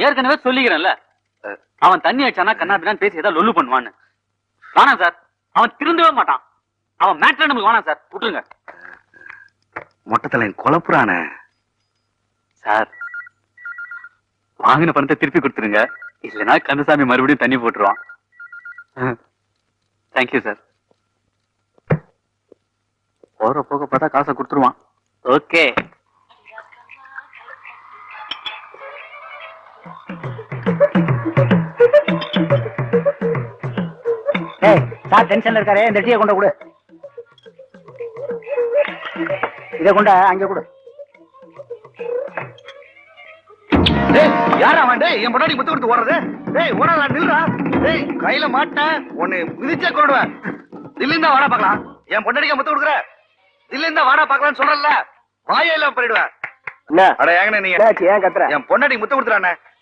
ஏற்கனவே சொல்லிக்கிறேன்ல, அவன் தண்ணி அடிச்சானா கண்ணாபின்னு பேசி ஏதாவது லொல்லு பண்ணுவான்னு. வேணாம் சார், அவன் திருந்தவே மாட்டான். அவன் மேட்ரு நமக்கு வேணாம் சார், விட்டுருங்க. மொட்டத்துல குழப்புறான சார், வாங்கின பணத்தை திருப்பி கொடுத்துருங்க. இல்லைன்னா கந்தசாமி மறுபடியும் தண்ணி போட்டுருவான். Thank you sir. போற போக பார்த்தா காசை கொடுத்துருவான். ஓகே. சார் டென்ஷன்ல இருக்காரு, இந்த டீயை கொண்டு கொடு. இதை கொண்ட அங்க கொடு. யாரா அவன்? என் முன்னாடி முத்து கொடுத்து ஓடுறது. ஓடாதா, நில்றா. கையில மாட்டேன், உன்னை மிதிச்சா கொண்டுடுவேன். தில்லிந்தா வாடா பாக்கலாம். என் பொண்டாடிக்க முத்து கொடுக்குற. தில்லிந்தா வாடா பாக்கலாம்னு சொல்றல, வாயில பண்ணிடுவேன். அட ஏங்கண்ணே நீங்க ஏன் கத்துற? என் பொண்டாடி முத்து கொடுத்துறானே.